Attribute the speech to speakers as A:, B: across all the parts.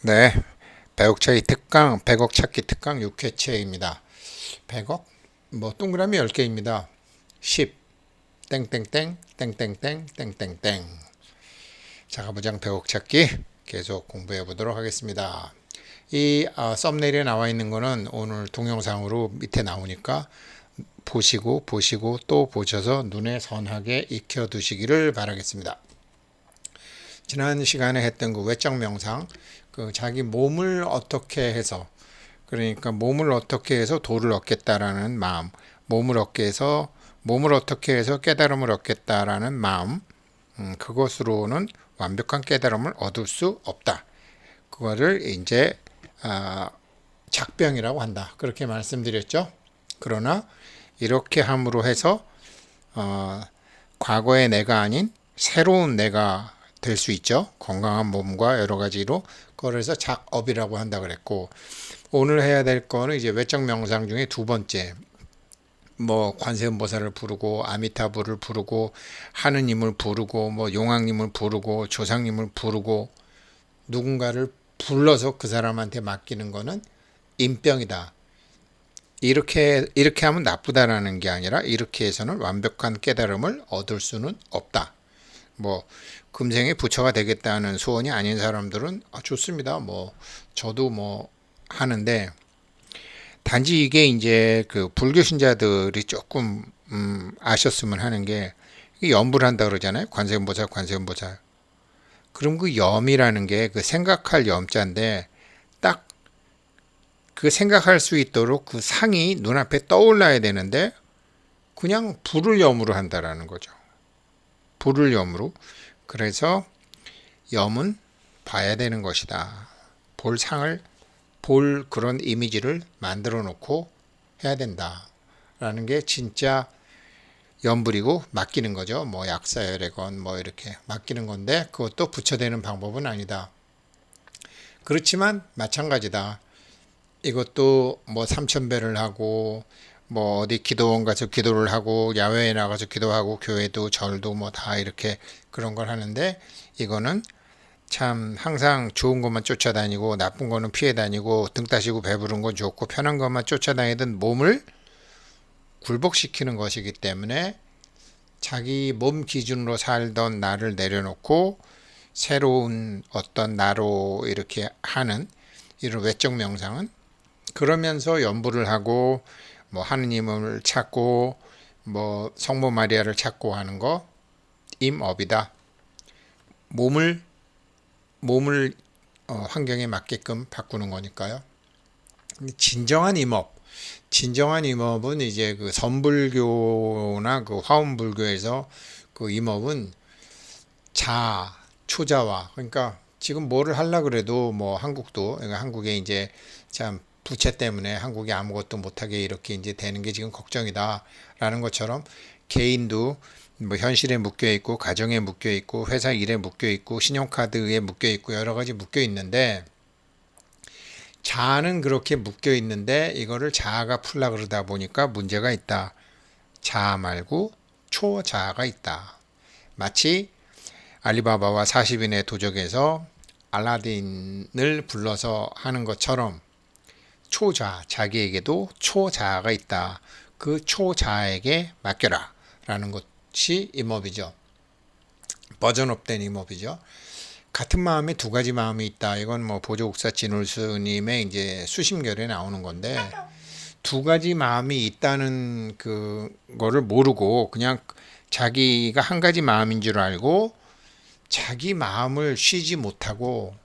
A: 네, 배옥차기 특강, 100억 찾기 특강 6회째입니다. 100억? 뭐 동그라미 10개입니다. 10, 땡땡땡, 땡땡땡, 땡땡땡. 자가부장 100억 찾기 계속 공부해 보도록 하겠습니다. 이 썸네일에 나와 있는 거는 오늘 동영상으로 밑에 나오니까 보시고 또 보셔서 눈에 선하게 익혀 두시기를 바라겠습니다. 지난 시간에 했던 그 외적 명상, 그 자기 몸을 어떻게 해서, 그러니까 몸을 어떻게 해서 도를 얻겠다라는 마음, 몸을 어떻게 해서 깨달음을 얻겠다라는 마음, 그것으로는 완벽한 깨달음을 얻을 수 없다. 그거를 이제 작병이라고 한다. 그렇게 말씀드렸죠. 그러나 이렇게 함으로 해서 과거의 내가 아닌 새로운 내가 될 수 있죠. 건강한 몸과 여러 가지로. 그래서 작업이라고 한다 그랬고, 오늘 해야 될 거는 이제 외적 명상 중에 두 번째, 뭐 관세음보살을 부르고 아미타불을 부르고 하느님을 부르고 뭐 용왕님을 부르고 조상님을 부르고 누군가를 불러서 그 사람한테 맡기는 거는 인병이다. 이렇게 하면 나쁘다라는 게 아니라 이렇게 해서는 완벽한 깨달음을 얻을 수는 없다. 뭐 금생에 부처가 되겠다는 소원이 아닌 사람들은 좋습니다. 뭐 저도 뭐 하는데, 단지 이게 이제 그 불교 신자들이 조금 아셨으면 하는 게, 염불 한다 그러잖아요. 관세음보살. 그럼 그 염이라는 게 그 생각할 염자인데, 딱 그 생각할 수 있도록 그 상이 눈앞에 떠올라야 되는데 그냥 불을 염으로 한다라는 거죠. 불을 염으로. 그래서 염은 봐야 되는 것이다. 볼 상을, 볼 그런 이미지를 만들어 놓고 해야 된다. 라는 게 진짜 염불이고 맡기는 거죠. 뭐 약사열애건 뭐 이렇게 맡기는 건데, 그것도 부처되는 방법은 아니다. 그렇지만 마찬가지다. 이것도 뭐 삼천배를 하고 뭐 어디 기도원 가서 기도를 하고 야외에 나가서 기도하고 교회도 절도 뭐 다 이렇게 그런 걸 하는데, 이거는 참 항상 좋은 것만 쫓아다니고 나쁜 거는 피해 다니고 등 따시고 배부른 건 좋고 편한 것만 쫓아다니던 몸을 굴복시키는 것이기 때문에, 자기 몸 기준으로 살던 나를 내려놓고 새로운 어떤 나로 이렇게 하는 이런 외적 명상은, 그러면서 연부를 하고 뭐 하느님을 찾고 뭐 성모 마리아를 찾고 하는 거 임업이다. 몸을 환경에 맞게끔 바꾸는 거니까요. 진정한 임업, 진정한 임업은 이제 그 선불교나 그 화엄불교에서 그 임업은 초자와, 그러니까 지금 뭐를 하려 그래도 뭐 한국도, 그러니까 한국에 이제 참 부채 때문에 한국이 아무것도 못하게 이렇게 이제 되는 게 지금 걱정이다라는 것처럼, 개인도 뭐 현실에 묶여 있고 가정에 묶여 있고 회사 일에 묶여 있고 신용카드에 묶여 있고 여러 가지 묶여 있는데, 자아는 그렇게 묶여 있는데 이거를 자아가 풀라 그러다 보니까 문제가 있다. 자아 말고 초자아가 있다. 마치 알리바바와 40인의 도적에서 알라딘을 불러서 하는 것처럼 자기에게도 초자아가 있다. 그 초자아에게 맡겨라 라는 것이 임업이죠. 버전업된 임업이죠. 같은 마음에 두 가지 마음이 있다. 이건 뭐 보조국사 진울스님의 이제 수심결에 나오는 건데, 두 가지 마음이 있다는 그거를 모르고 그냥 자기가 한 가지 마음인 줄 알고 자기 마음을 쉬지 못하고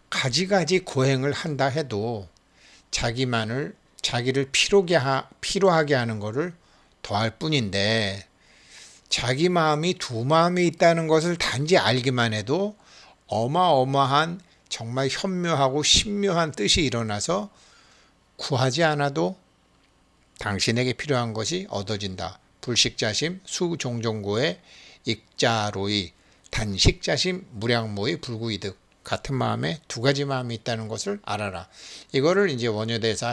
A: 가지가지 고행을 한다 해도 자기를 피로하게 하는 것을 더할 뿐인데, 자기 마음이 두 마음이 있다는 것을 단지 알기만 해도 어마어마한 정말 현묘하고 신묘한 뜻이 일어나서 구하지 않아도 당신에게 필요한 것이 얻어진다. 불식자심 수종종고의 익자로이 단식자심 무량모의 불구이득. 같은 마음에 두 가지 마음이 있다는 것을 알아라. 이거를 이제 원효대사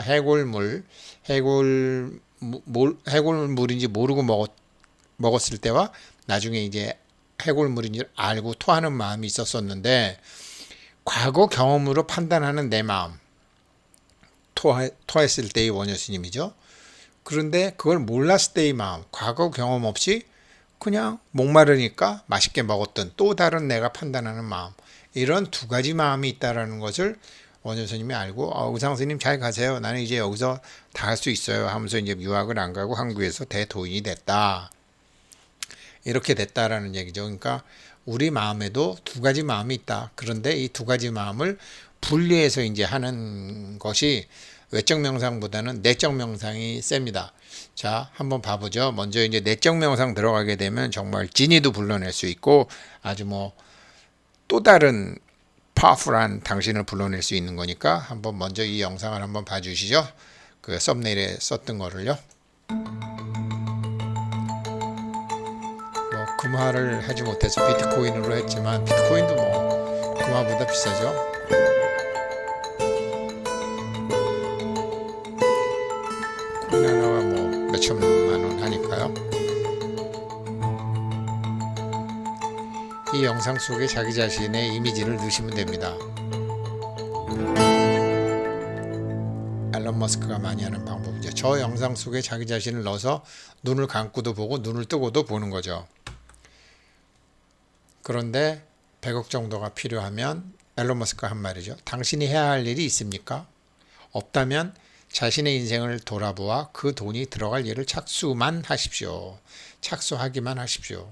A: 해골물인지 모르고 먹었을 때와 나중에 이제 해골물인 줄 알고 토하는 마음이 있었었는데, 과거 경험으로 판단하는 내 마음. 토했을 때의 원효 스님이죠. 그런데 그걸 몰랐을 때의 마음, 과거 경험 없이 그냥 목마르니까 맛있게 먹었던 또 다른 내가 판단하는 마음, 이런 두 가지 마음이 있다는 것을 원효 스님이 알고 의상 스님 잘 가세요. 나는 이제 여기서 다 할 수 있어요 하면서 이제 유학을 안 가고 한국에서 대도인이 됐다. 이렇게 됐다라는 얘기죠. 그러니까 우리 마음에도 두 가지 마음이 있다. 그런데 이 두 가지 마음을 분리해서 이제 하는 것이 외적 명상보다는 내적 명상이 셉니다. 자, 한번 봐보죠. 먼저 이제 내적 명상 들어가게 되면 정말 진이도 불러낼 수 있고 아주 뭐 또 다른 파워풀한 당신을 불러낼 수 있는 거니까 한번 먼저 이 영상을 한번 봐주시죠. 그 썸네일에 썼던 거를요. 뭐 금화를 하지 못해서 비트코인으로 했지만 비트코인도 뭐 금화보다 비싸죠. 코인 하나가 뭐 몇천만 원 하니까요. 이 영상 속에 자기 자신의 이미지를 넣으시면 됩니다. 앨런 머스크가 많이 하는 방법이죠. 저 영상 속에 자기 자신을 넣어서 눈을 감고도 보고 눈을 뜨고도 보는 거죠. 그런데 100억 정도가 필요하면 앨런 머스크가 한 말이죠. 당신이 해야 할 일이 있습니까? 없다면 자신의 인생을 돌아보아 그 돈이 들어갈 일을 착수만 하십시오. 착수하기만 하십시오.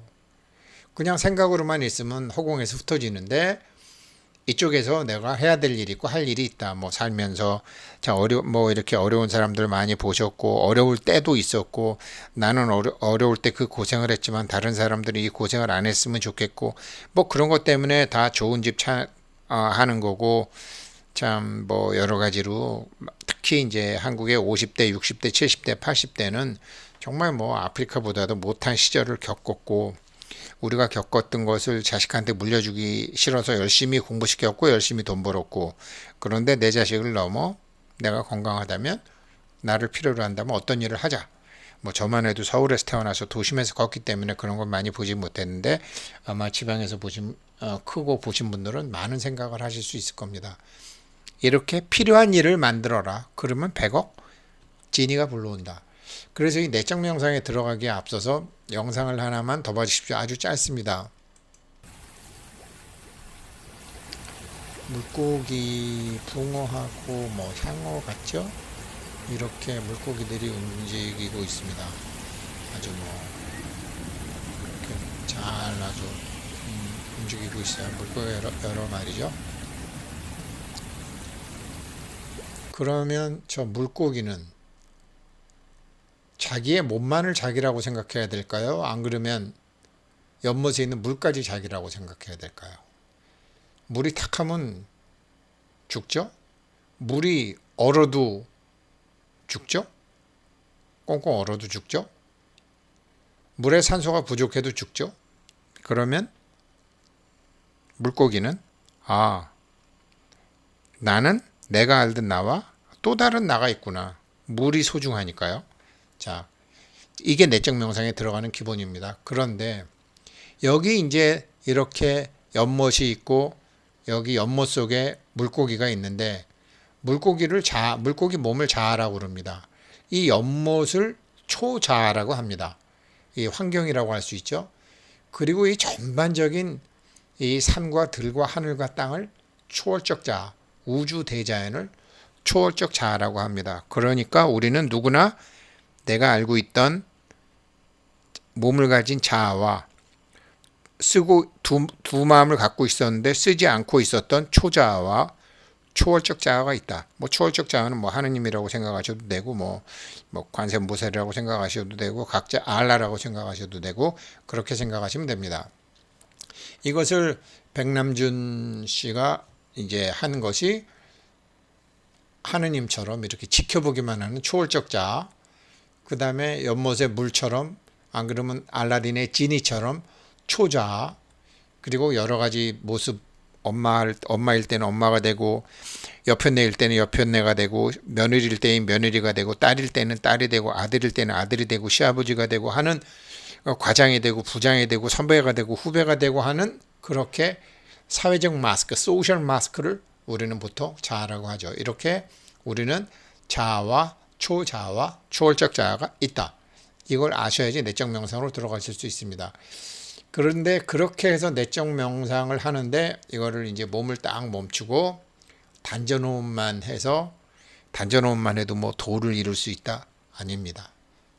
A: 그냥 생각으로만 있으면 허공에서 흩어지는데 이쪽에서 내가 해야 될 일이 있고 할 일이 있다. 뭐 살면서 뭐 이렇게 어려운 사람들 많이 보셨고 어려울 때도 있었고 나는 어려울 때 그 고생을 했지만 다른 사람들이 이 고생을 안 했으면 좋겠고 뭐 그런 것 때문에 다 좋은 집 하는 거고 참 뭐 여러 가지로 특히 이제 한국의 50대, 60대, 70대, 80대는 정말 뭐 아프리카보다도 못한 시절을 겪었고 우리가 겪었던 것을 자식한테 물려주기 싫어서 열심히 공부시켰고 열심히 돈 벌었고 그런데 내 자식을 넘어 내가 건강하다면 나를 필요로 한다면 어떤 일을 하자. 뭐 저만 해도 서울에서 태어나서 도심에서 컸기 때문에 그런 걸 많이 보지 못했는데 아마 지방에서 크고 보신 분들은 많은 생각을 하실 수 있을 겁니다. 이렇게 필요한 일을 만들어라. 그러면 100억 진이가 불러온다. 그래서 이 내적 명상에 들어가기에 앞서서 영상을 하나만 더 봐주십시오. 아주 짧습니다. 물고기, 붕어하고 뭐 향어 같죠? 이렇게 물고기들이 움직이고 있습니다. 아주 뭐 이렇게 잘 아주 움직이고 있어요. 물고기 여러 마리죠. 그러면 저 물고기는 자기의 몸만을 자기라고 생각해야 될까요? 안 그러면 연못에 있는 물까지 자기라고 생각해야 될까요? 물이 탁 하면 죽죠? 물이 얼어도 죽죠? 꽁꽁 얼어도 죽죠? 물에 산소가 부족해도 죽죠? 그러면 물고기는 나는 내가 알던 나와 또 다른 나가 있구나. 물이 소중하니까요. 자, 이게 내적 명상에 들어가는 기본입니다. 그런데 여기 이제 이렇게 연못이 있고 여기 연못 속에 물고기가 있는데 물고기 몸을 자아라고 그럽니다. 이 연못을 초자아라고 합니다. 이 환경이라고 할 수 있죠. 그리고 이 전반적인 이 산과 들과 하늘과 땅을 초월적 자아, 우주 대자연을 초월적 자아라고 합니다. 그러니까 우리는 누구나 내가 알고 있던 몸을 가진 자아와 쓰고 두 마음을 갖고 있었는데 쓰지 않고 있었던 초자아와 초월적 자아가 있다. 뭐 초월적 자아는 뭐 하느님이라고 생각하셔도 되고 뭐 관세음보살이라고 생각하셔도 되고 각자 알라라고 생각하셔도 되고 그렇게 생각하시면 됩니다. 이것을 백남준 씨가 이제 하는 것이 하느님처럼 이렇게 지켜보기만 하는 초월적 자아, 그 다음에 연못의 물처럼 안 그러면 알라딘의 지니처럼 초자아, 그리고 여러 가지 모습 엄마일 때는 엄마가 되고 여편네일 때는 여편네가 되고 며느리일 때는 며느리가 되고 딸일 때는 딸이 되고 아들일 때는 아들이 되고 시아버지가 되고 하는 과장이 되고 부장이 되고 선배가 되고 후배가 되고 하는 그렇게 사회적 마스크, 소셜 마스크를 우리는 보통 자아라고 하죠. 이렇게 우리는 자아와 초자아와 초월적 자아가 있다. 이걸 아셔야지 내적 명상으로 들어가실 수 있습니다. 그런데 그렇게 해서 내적 명상을 하는데 이거를 이제 몸을 딱 멈추고 단전호흡만 해서 단전호흡만 해도 뭐 도를 이룰 수 있다? 아닙니다.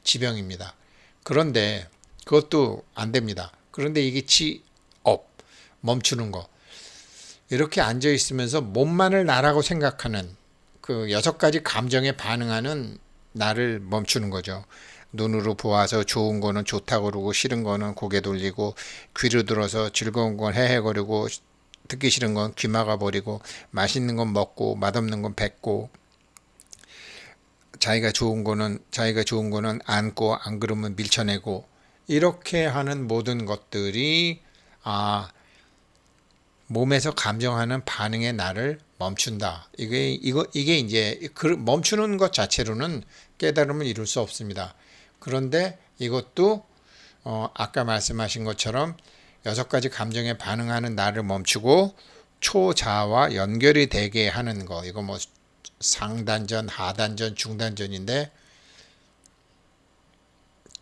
A: 지병입니다. 그런데 그것도 안 됩니다. 그런데 이게 지업, 멈추는 거. 이렇게 앉아 있으면서 몸만을 나라고 생각하는 그 6가지 감정에 반응하는 나를 멈추는 거죠. 눈으로 보아서 좋은 거는 좋다고 그러고 싫은 거는 고개 돌리고 귀로 들어서 즐거운 건 헤헤거리고 듣기 싫은 건 귀 막아버리고 맛있는 건 먹고 맛없는 건 뱉고 자기가 좋은 거는 안고 안 그러면 밀쳐내고 이렇게 하는 모든 것들이 몸에서 감정하는 반응의 나를 멈춘다. 이게 이제 멈추는 것 자체로는 깨달음을 이룰 수 없습니다. 그런데 이것도 아까 말씀하신 것처럼 6가지 감정에 반응하는 나를 멈추고 초자아와 연결이 되게 하는 거. 이거 뭐 상단전, 하단전, 중단전인데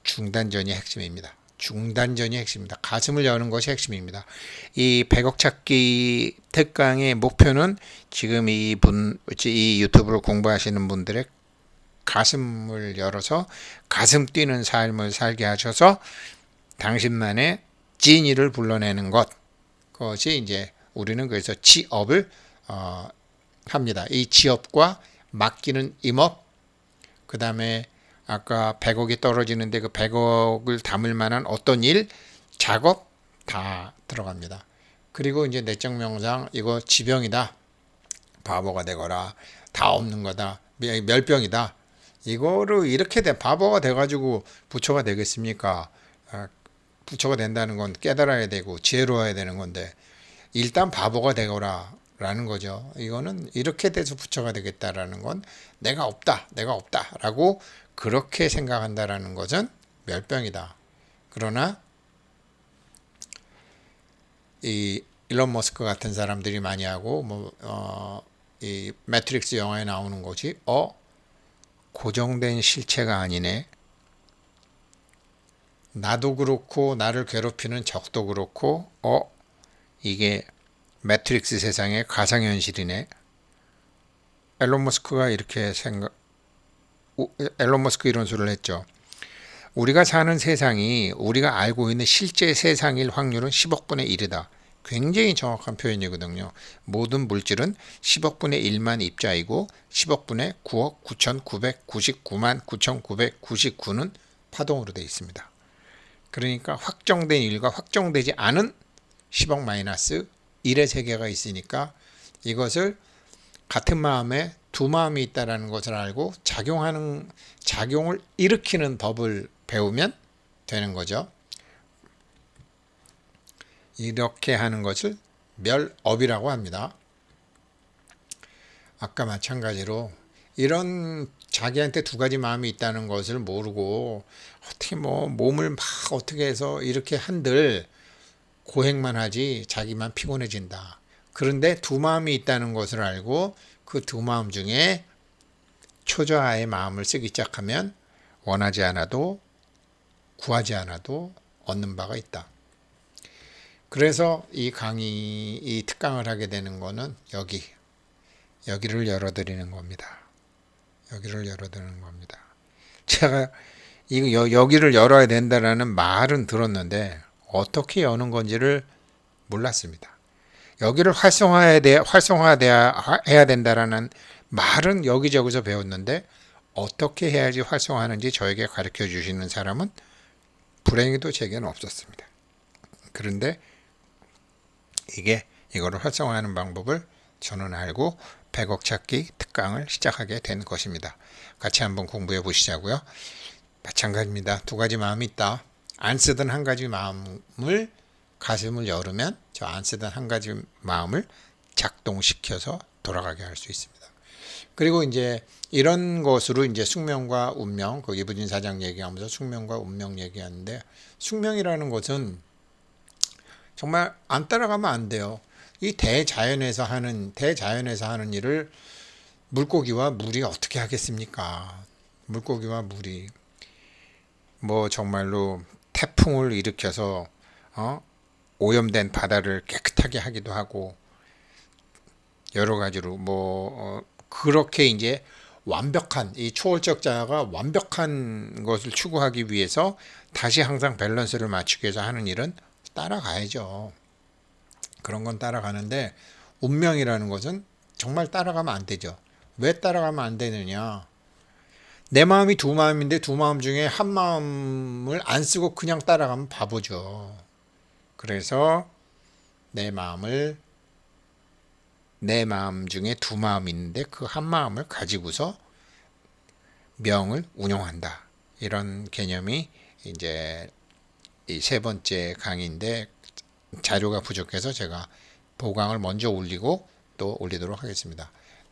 A: 중단전이 핵심입니다. 중단전이 핵심입니다. 가슴을 여는 것이 핵심입니다. 이 100억 찾기 특강의 목표는 지금 이 유튜브를 공부하시는 분들의 가슴을 열어서 가슴 뛰는 삶을 살게 하셔서 당신만의 진리를 불러내는 것. 그것이 이제 우리는 그래서 지업을 합니다. 이 지업과 맡기는 임업, 그 다음에 아까 100억이 떨어지는데 그 100억을 담을 만한 어떤 일, 작업 다 들어갑니다. 그리고 이제 내적 명상, 이거 지병이다. 바보가 되거라. 다 없는 거다. 멸병이다. 이거를 이렇게 바보가 돼가지고 부처가 되겠습니까? 부처가 된다는 건 깨달아야 되고 지혜로워야 되는 건데 일단 바보가 되거라 라는 거죠. 이거는 이렇게 돼서 부처가 되겠다라는 건 내가 없다 라고 그렇게 생각한다라는 것은 멸병이다. 그러나 이 일론 머스크 같은 사람들이 많이 하고 이 매트릭스 영화에 나오는 것이 고정된 실체가 아니네. 나도 그렇고 나를 괴롭히는 적도 그렇고 이게 매트릭스 세상의 가상현실이네. 앨런 머스크가 앨런 머스크 이런 소리를 했죠. 우리가 사는 세상이 우리가 알고 있는 실제 세상일 확률은 10억분의 1이다. 굉장히 정확한 표현이거든요. 모든 물질은 10억분의 1만 입자이고 10억분의 9억 9,999만 9,999는 파동으로 되어 있습니다. 그러니까 확정된 1과 확정되지 않은 10억 마이너스 1의 세계가 있으니까 이것을 같은 마음에 두 마음이 있다는 것을 알고 작용을 일으키는 법을 배우면 되는 거죠. 이렇게 하는 것을 멸업이라고 합니다. 아까 마찬가지로 이런 자기한테 2가지 마음이 있다는 것을 모르고 어떻게 몸을 막 어떻게 해서 이렇게 한들 고행만 하지 자기만 피곤해진다. 그런데 2 마음이 있다는 것을 알고 그 2 마음 중에 초자아의 마음을 쓰기 시작하면 원하지 않아도 구하지 않아도 얻는 바가 있다. 그래서 이 특강을 하게 되는 거는 여기를 열어드리는 겁니다. 여기를 열어드리는 겁니다. 제가 여기를 열어야 된다라는 말은 들었는데 어떻게 여는 건지를 몰랐습니다. 여기를 활성화해야 된다라는 말은 여기저기서 배웠는데 어떻게 해야지 활성화하는지 저에게 가르쳐 주시는 사람은 불행히도 제게는 없었습니다. 그런데 이거를 활성화하는 방법을 저는 알고 100억 찾기 특강을 시작하게 된 것입니다. 같이 한번 공부해 보시자고요. 마찬가지입니다. 2가지 마음이 있다. 안 쓰던 1가지 마음을 가슴을 열으면 저 안 쓰던 1가지 마음을 작동시켜서 돌아가게 할 수 있습니다. 그리고 이제 이런 것으로 이제 숙명과 운명, 그 이부진 사장 얘기하면서 숙명과 운명 얘기하는데 숙명이라는 것은 정말 안 따라가면 안 돼요. 이 대자연에서 하는 일을 물고기와 물이 어떻게 하겠습니까? 물고기와 물이 뭐 정말로 태풍을 일으켜서 어? 오염된 바다를 깨끗하게 하기도 하고 여러 가지로 그렇게 이제 완벽한 이 초월적 자아가 완벽한 것을 추구하기 위해서 다시 항상 밸런스를 맞추기 위해서 하는 일은 따라가야죠. 그런 건 따라가는데 운명이라는 것은 정말 따라가면 안 되죠. 왜 따라가면 안 되느냐? 내 마음이 두 마음인데 두 마음 중에 한 마음을 안 쓰고 그냥 따라가면 바보죠. 그래서 내 마음을 내 마음 중에 두 마음이 있는데 그 한 마음을 가지고서 명을 운용한다. 이런 개념이 이제 이 세 번째 강의인데 자료가 부족해서 제가 보강을 먼저 올리고 또 올리도록 하겠습니다.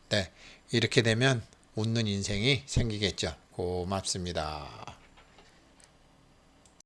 A: 네, 이렇게 되면 웃는 인생이 생기겠죠. 고맙습니다.